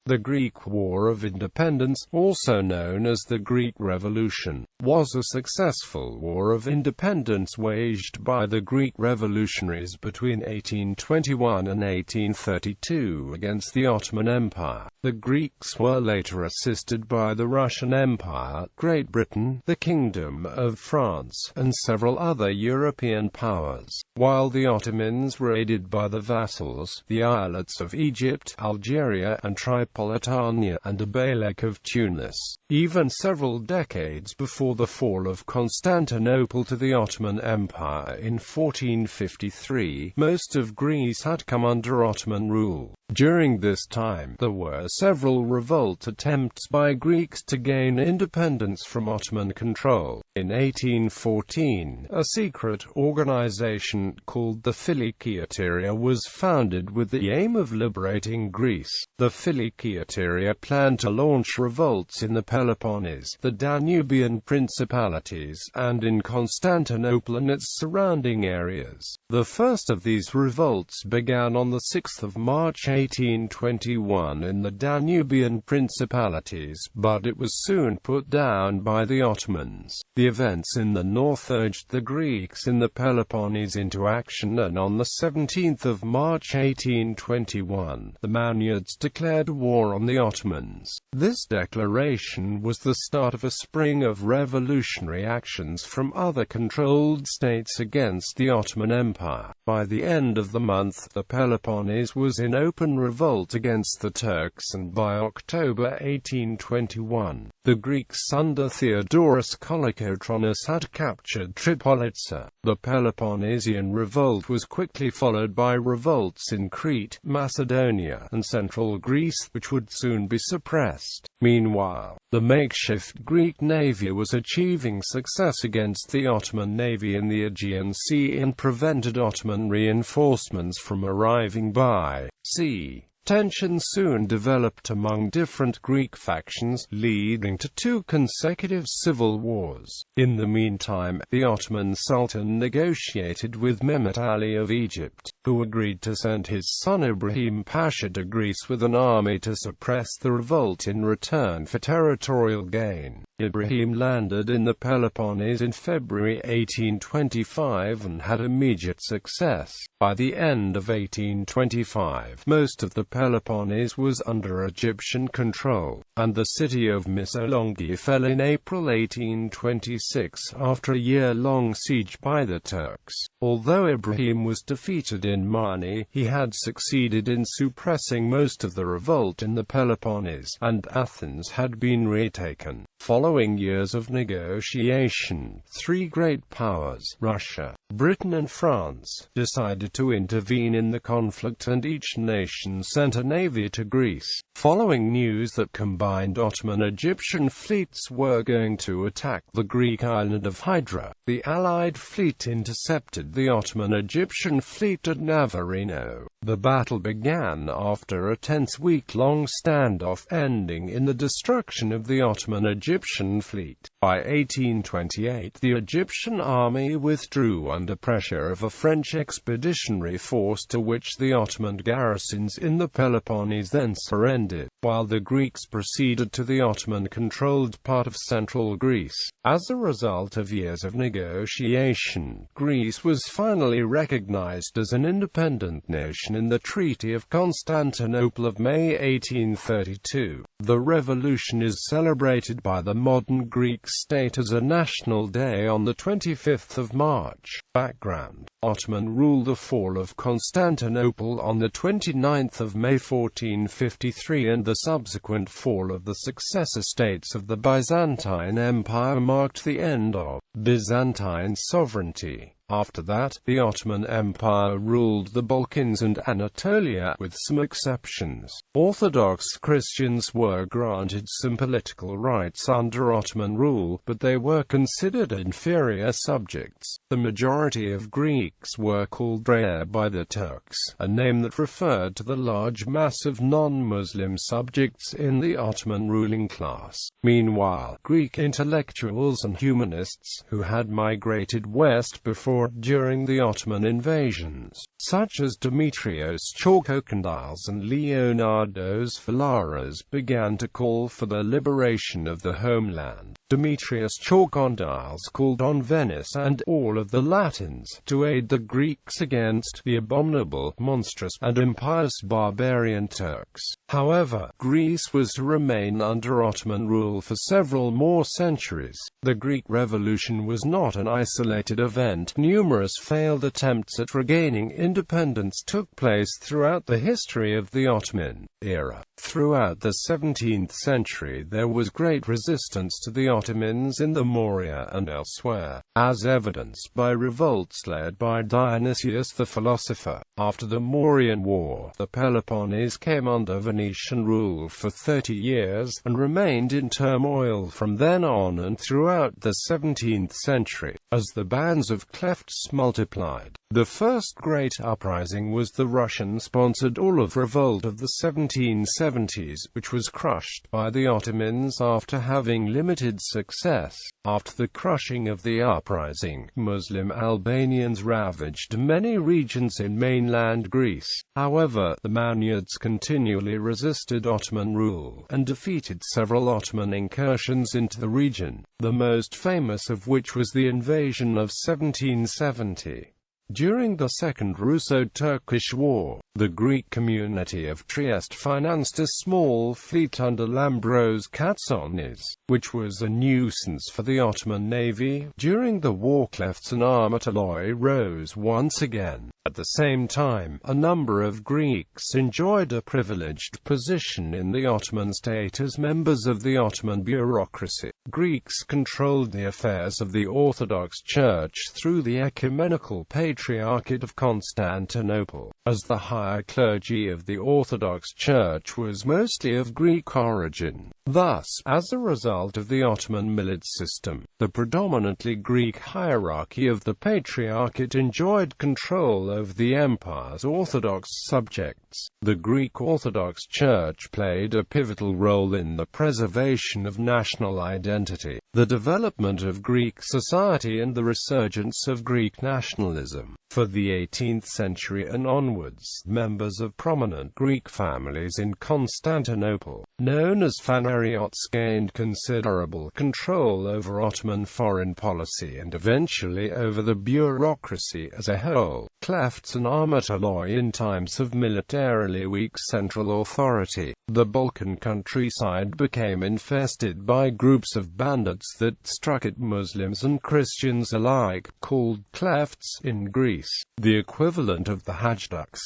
The Greek War of Independence, also known as the Greek Revolution, was a successful war of independence waged by the Greek revolutionaries between 1821 and 1832 against the Ottoman Empire. The Greeks were later assisted by the Russian Empire, Great Britain, the Kingdom of France, and several other European powers, while the Ottomans were aided by the vassals, the eyalets of Egypt, Algeria, and Tripolitania, and the Beylik of Tunis.Even several decades before the fall of Constantinople to the Ottoman Empire in 1453, most of Greece had come under Ottoman rule. During this time, there were several revolt attempts by Greeks to gain independence from Ottoman control. In 1814, a secret organization called the Philokiateria was founded with the aim of liberating Greece. The Philokiateria planned to launch revolts in the Peloponnese, the Danubian principalities, and in Constantinople and its surrounding areas. The first of these revolts began on the 6th of March 1821 in the Danubian principalities, but it was soon put down by the Ottomans. The events in the north urged the Greeks in the Peloponnese into action, and on the 17th of March 1821, the Maniads declared war on the Ottomans. This declaration was the start of a spring of revolutionary actions from other controlled states against the Ottoman Empire. By the end of the month, the Peloponnese was in open revolt against the Turks, and by October 1821, the Greeks under Theodorus Kolokotronis had captured Tripolitania. The Peloponnesian revolt was quickly followed by revolts in Crete, Macedonia, and central Greece, which would soon be suppressed. Meanwhile, the makeshift Greek navy was achieving success against the Ottoman navy in the Aegean Sea and prevented Ottoman reinforcements from arriving by sea. Tensions soon developed among different Greek factions, leading to two consecutive civil wars. In the meantime, the Ottoman Sultan negotiated with Mehmet Ali of Egypt, who agreed to send his son Ibrahim Pasha to Greece with an army to suppress the revolt in return for territorial gain. Ibrahim landed in the Peloponnese in February 1825 and had immediate success. By the end of 1825, most of the Peloponnese was under Egyptian control, and the city of Missolonghi fell in April 1826 after a year-long siege by the Turks. Although Ibrahim was defeated in Mani, he had succeeded in suppressing most of the revolt in the Peloponnese, and Athens had been retaken. Following years of negotiation, three great powers, Russia, Britain and France, decided to intervene in the conflict, and each nation sent a navy to Greece. Following news that combined Ottoman-Egyptian fleets were going to attack the Greek island of Hydra, the Allied fleet intercepted the Ottoman-Egyptian fleet at Navarino. The battle began after a tense week-long standoff, ending in the destruction of the Ottoman-Egyptian fleet. By 1828, the Egyptian army withdrew under pressure of a French expeditionary force to which the Ottoman garrisons in the Peloponnese then surrendered, while the Greeks proceeded to the Ottoman-controlled part of central Greece. As a result of years of negotiation, Greece was finally recognized as an independent nation in the Treaty of Constantinople of May 1832. The revolution is celebrated by the modern Greek state as a national day on the 25th of March. Background: Ottoman rule. The fall of Constantinople on the 29th of May 1453 and the subsequent fall of the successor states of the Byzantine Empire marked the end of Byzantine sovereignty. After that, the Ottoman Empire ruled the Balkans and Anatolia, with some exceptions. Orthodox Christians were granted some political rights under Ottoman rule, but they were considered inferior subjects. The majority of Greeks were called Dreyer by the Turks, a name that referred to the large mass of non-Muslim subjects in the Ottoman ruling class. Meanwhile, Greek intellectuals and humanists, who had migrated west before war during the Ottoman invasions, such as Demetrios Chalkokondyles and Leonidas Valaras, began to call for the liberation of the homeland. Demetrios Chalkokondyles called on Venice and all of the Latins to aid the Greeks against the abominable, monstrous, and impious barbarian Turks. However, Greece was to remain under Ottoman rule for several more centuries. The Greek Revolution was not an isolated event. Numerous failed attempts at regaining independence took place throughout the history of the Ottoman era. Throughout the 17th century there was great resistance to the Ottomans in the Morea and elsewhere, as evidenced by revolts led by Dionysius the philosopher. After the Mauryan War, the Peloponnese came under Venetian rule for 30 years, and remained in turmoil from then on and throughout the 17th century, as the bands of Klephts multiplied. The first great uprising was the Russian-sponsored Olive Revolt of the 1770s, which was crushed by the Ottomans after having limited success. After the crushing of the uprising, Muslim Albanians ravaged many regions in mainland Greece. However, the Maniads continually resisted Ottoman rule, and defeated several Ottoman incursions into the region, the most famous of which was the invasion of 1770. During the Second Russo-Turkish War, the Greek community of Trieste financed a small fleet under Lambros Katsonis, which was a nuisance for the Ottoman navy. During the war, Klephts and armatoloi rose once again. At the same time, a number of Greeks enjoyed a privileged position in the Ottoman state as members of the Ottoman bureaucracy. Greeks controlled the affairs of the Orthodox Church through the Ecumenical Patriarchate of Constantinople, as the higher clergy of the Orthodox Church was mostly of Greek origin. Thus, as a result of the Ottoman millet system, the predominantly Greek hierarchy of the Patriarchate enjoyed control over the empire's Orthodox subjects. The Greek Orthodox Church played a pivotal role in the preservation of national identity, the development of Greek society, and the resurgence of Greek nationalism. For the 18th century and onwards, members of prominent Greek families in Constantinople, known as Phanariots, gained considerable control over Ottoman foreign policy and eventually over the bureaucracy as a whole. Klephts and armatoloi in times of militarily weak central authority. The Balkan countryside became infested by groups of bandits that struck at Muslims and Christians alike, called Klephts in Greece, the equivalent of the Hajduks.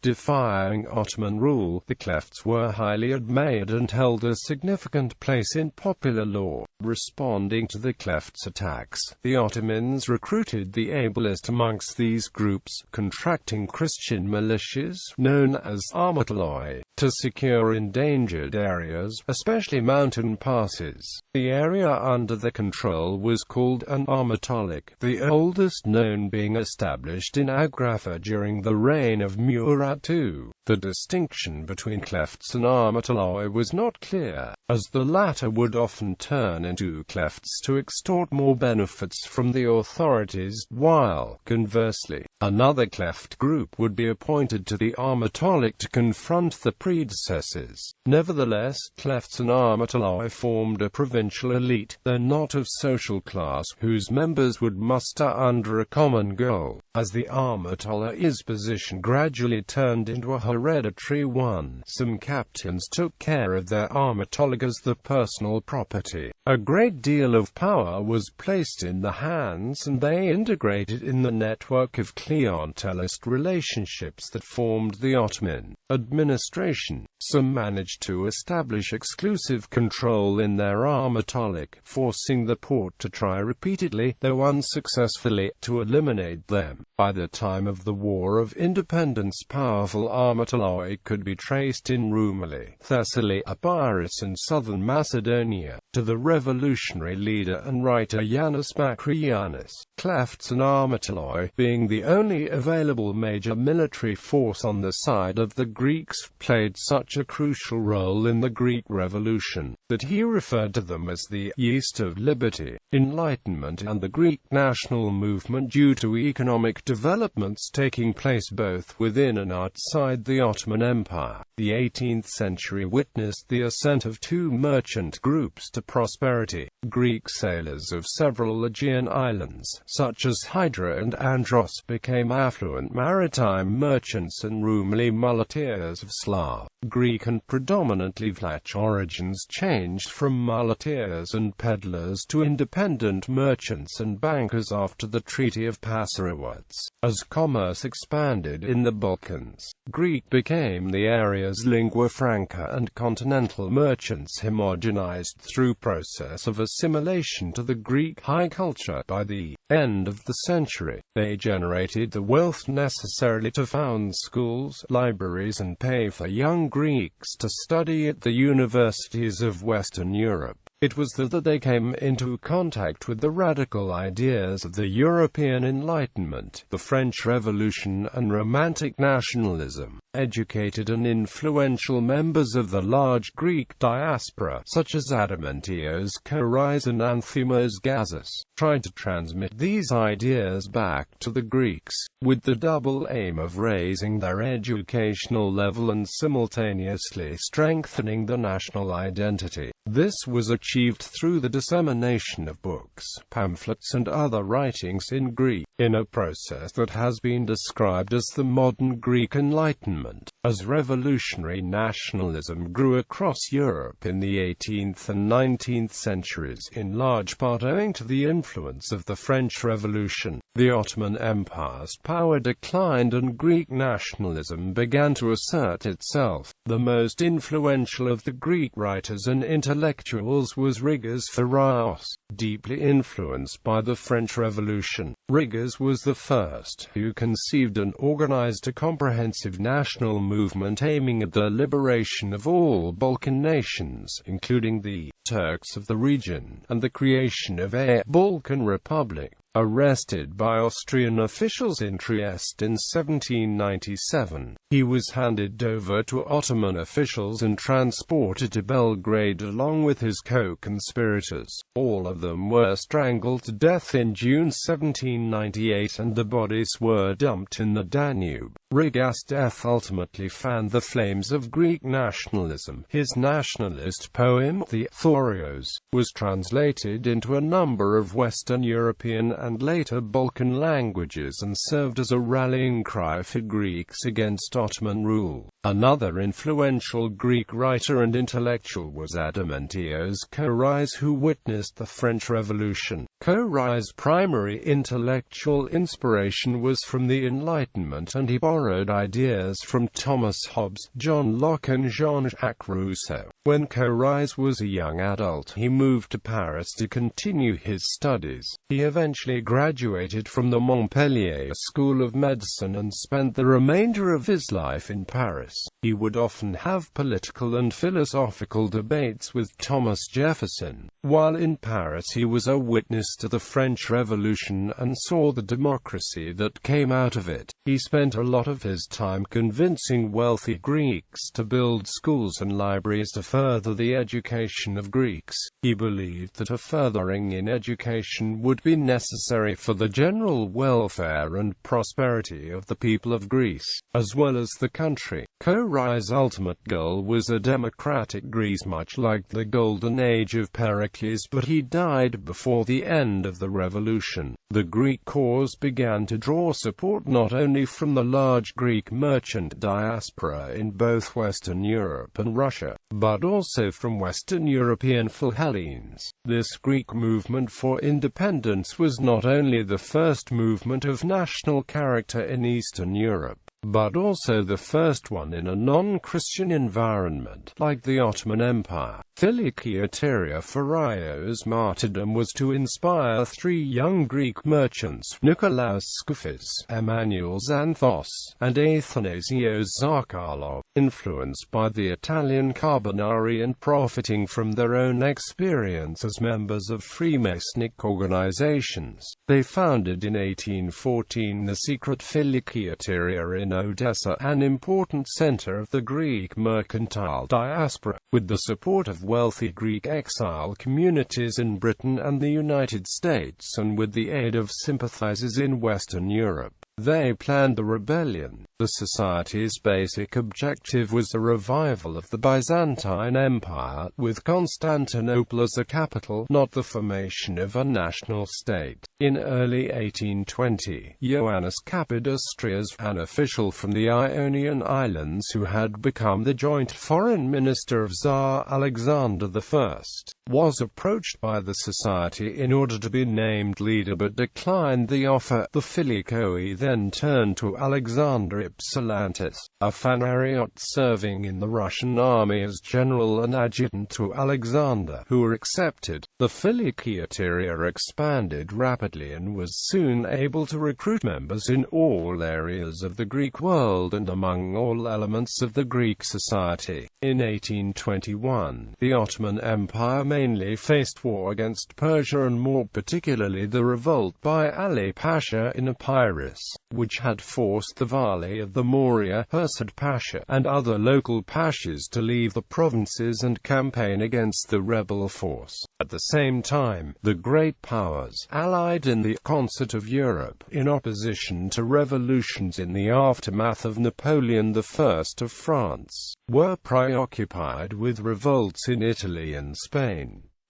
Defying Ottoman rule, the Klephts were highly admired and held a significant place in popular law. Responding to the Klephts' attacks, the Ottomans recruited the ablest amongst these groups, contracting Christian militias, known as armatoloi, to secure endangered areas, especially mountain passes. The area under their control was called an armatolic, the oldest known being established in Agrafa during the reign of Murat II. The distinction between Klephts and armatoloi was not clear, as the latter would often turn into Klephts to extort more benefits from the authorities, while, conversely, another Kleft group would be appointed to the armatolic to confront the predecessors. Nevertheless, Klephts and armatoloi formed a provincial elite, though not of social class, whose members would muster under a common goal. As the armatoloi's position gradually turned into a hereditary one, some captains took care of their armatolic as the personal property. A great deal of power was placed in the hands, and they integrated in the network of clientelist relationships that formed the Ottoman administration. Some managed to establish exclusive control in their armatolic, forcing the Porte to try repeatedly, though unsuccessfully, to eliminate them. By the time of the War of Independence, powerful armatoloi could be traced in Rumeli, Thessaly, Epirus and southern Macedonia, to the revolutionary leader and writer Yanis Makrianis. Klephts and armatoloi, being the only available major military force on the side of the Greeks played such a crucial role in the Greek Revolution that he referred to them as the yeast of liberty, enlightenment, and the Greek national movement due to economic developments taking place both within and outside the Ottoman Empire. The 18th century witnessed the ascent of two merchant groups to prosperity. Greek sailors of several Aegean islands, such as Hydra and Andros, became affluent maritime merchants and Rumeli muleteers of Slav, Greek and predominantly Vlach origins changed from muleteers and peddlers to independent merchants and bankers after the Treaty of Passarowitz. As commerce expanded in the Balkans, Greek became the area's lingua franca, and continental merchants homogenized through process of assimilation to the Greek high culture. By the end of the century, they generated the wealth necessary to found schools, libraries, and pay for young Greeks to study at the universities of Western Europe. It was that they came into contact with the radical ideas of the European Enlightenment, the French Revolution, and Romantic nationalism. Educated and influential members of the large Greek diaspora, such as Adamantios Kourais and Anthimos Gazis, tried to transmit these ideas back to the Greeks, with the double aim of raising their educational level and simultaneously strengthening the national identity. This was achieved through the dissemination of books, pamphlets, and other writings in Greek, in a process that has been described as the modern Greek Enlightenment. As revolutionary nationalism grew across Europe in the 18th and 19th centuries, in large part owing to the influence of the French Revolution, the Ottoman Empire's power declined and Greek nationalism began to assert itself. The most influential of the Greek writers and intellectuals was Yuriy Kvach, deeply influenced by the French Revolution. Yuriy was the first who conceived and organized a comprehensive national movement aiming at the liberation of all Balkan nations, including the Turks of the region, and the creation of a Balkan Republic. Arrested by Austrian officials in Trieste in 1797, he was handed over to Ottoman officials and transported to Belgrade along with his co-conspirators. All of them were strangled to death in June 1798 and the bodies were dumped in the Danube. Yuriy's death ultimately fanned the flames of Greek nationalism. His nationalist poem, The Thorios, was translated into a number of Western European and later Balkan languages and served as a rallying cry for Greeks against Ottoman rule. Another influential Greek writer and intellectual was Adamantios Kourais, who witnessed the French Revolution. Kourais' primary intellectual inspiration was from the Enlightenment, and he borrowed ideas from Thomas Hobbes, John Locke, and Jean-Jacques Rousseau. When Kourais was a young adult, he moved to Paris to continue his studies. He eventually graduated from the Montpellier School of Medicine and spent the remainder of his life in Paris. He would often have political and philosophical debates with Thomas Jefferson. While in Paris, he was a witness to the French Revolution and saw the democracy that came out of it. He spent a lot of his time convincing wealthy Greeks to build schools and libraries to further the education of Greeks. He believed that a furthering in education would be necessary for the general welfare and prosperity of the people of Greece, as well as the country. Kourais' ultimate goal was a democratic Greece, much like the Golden Age of Pericles, but he died before the end of the revolution. The Greek cause began to draw support not only from the large Greek merchant diaspora in both Western Europe and Russia, but also from Western European Philhellenes. This Greek movement for independence was not only the first movement of national character in Eastern Europe, but also the first one in a non-Christian environment, like the Ottoman Empire. Philikioteria Pharios' martyrdom was to inspire three young Greek merchants, Nikolaos Skoufis, Emmanuel Xanthos, and Athanasios Zarkalov, influenced by the Italian Carbonari and profiting from their own experience as members of Freemasonic organizations. They founded in 1814 the secret Philikioteria in Odessa, an important center of the Greek mercantile diaspora, with the support of wealthy Greek exile communities in Britain and the United States and with the aid of sympathizers in Western Europe. They planned the rebellion. The society's basic objective was the revival of the Byzantine Empire, with Constantinople as a capital, not the formation of a national state. In early 1820, Ioannis Kapodistrias, an official from the Ionian Islands who had become the joint foreign minister of Tsar Alexander I, was approached by the society in order to be named leader but declined the offer. The Philikoi then turned to Alexander Ypsilantis, a Phanariot serving in the Russian army as general and adjutant to Alexander, who accepted. The Philikioteria expanded rapidly and was soon able to recruit members in all areas of the Greek world and among all elements of the Greek society. In 1821, the Ottoman Empire mainly faced war against Persia and more particularly the revolt by Ali Pasha in Epirus, which had forced the Vali of the Morea, Hursad Pasha, and other local pashas to leave the provinces and campaign against the rebel force. At the same time, the great powers, allied in the concert of Europe, in opposition to revolutions in the aftermath of Napoleon I of France, were preoccupied with revolts in Italy and Spain.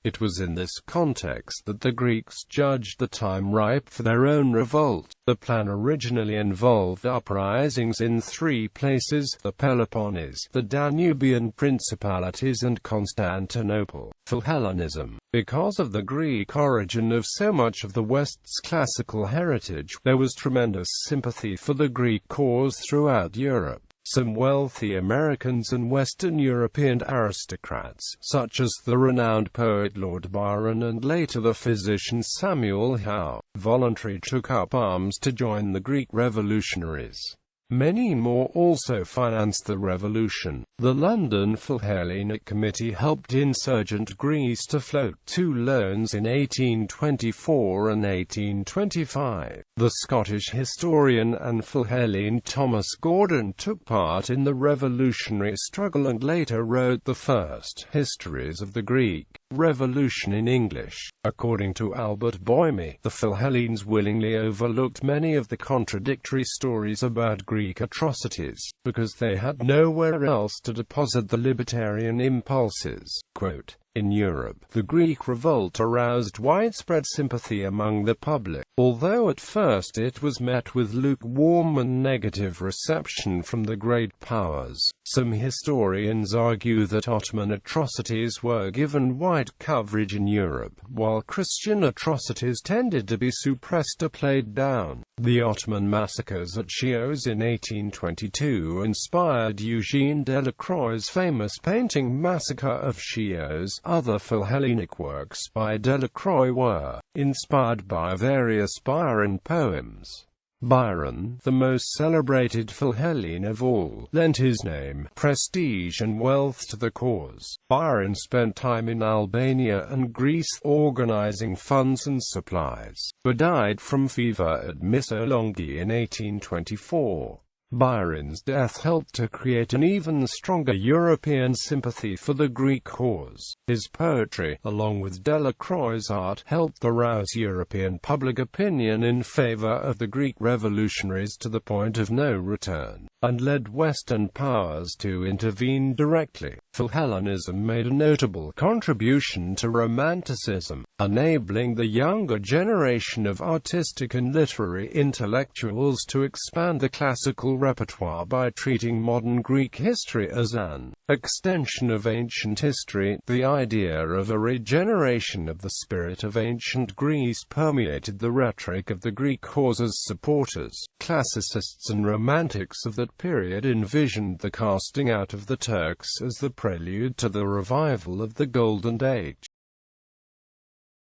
It was in this context that the Greeks judged the time ripe for their own revolt. The plan originally involved uprisings in three places: the Peloponnese, the Danubian principalities and Constantinople. Philhellenism. Because of the Greek origin of so much of the West's classical heritage, there was tremendous sympathy for the Greek cause throughout Europe. Some wealthy Americans and Western European aristocrats, such as the renowned poet Lord Byron and later the physician Samuel Howe, voluntarily took up arms to join the Greek revolutionaries. Many more also financed the revolution. The London Philhellenic Committee helped insurgent Greece to float two loans in 1824 and 1825. The Scottish historian and Philhellene Thomas Gordon took part in the revolutionary struggle and later wrote the first histories of the Greek Revolution in English. According to Albert Boyme, the Philhellenes willingly overlooked many of the contradictory stories about Greek atrocities, because they had nowhere else to deposit the libertarian impulses. Quote, in Europe, the Greek revolt aroused widespread sympathy among the public, although at first it was met with lukewarm and negative reception from the great powers. Some historians argue that Ottoman atrocities were given wide coverage in Europe, while Christian atrocities tended to be suppressed or played down. The Ottoman massacres at Chios in 1822 inspired Eugene Delacroix's famous painting Massacre of Chios. Other Philhellenic works by Delacroix were inspired by various Byron poems. Byron, the most celebrated Philhellene of all, lent his name, prestige and wealth to the cause. Byron spent time in Albania and Greece organizing funds and supplies, but died from fever at Missolonghi in 1824. Byron's death helped to create an even stronger European sympathy for the Greek cause. His poetry, along with Delacroix's art, helped arouse European public opinion in favor of the Greek revolutionaries to the point of no return, and led Western powers to intervene directly. Philhellenism made a notable contribution to Romanticism, enabling the younger generation of artistic and literary intellectuals to expand the classical repertoire by treating modern Greek history as an extension of ancient history. The idea of a regeneration of the spirit of ancient Greece permeated the rhetoric of the Greek cause's supporters. Classicists and romantics of that period envisioned the casting out of the Turks as the prelude to the revival of the Golden Age.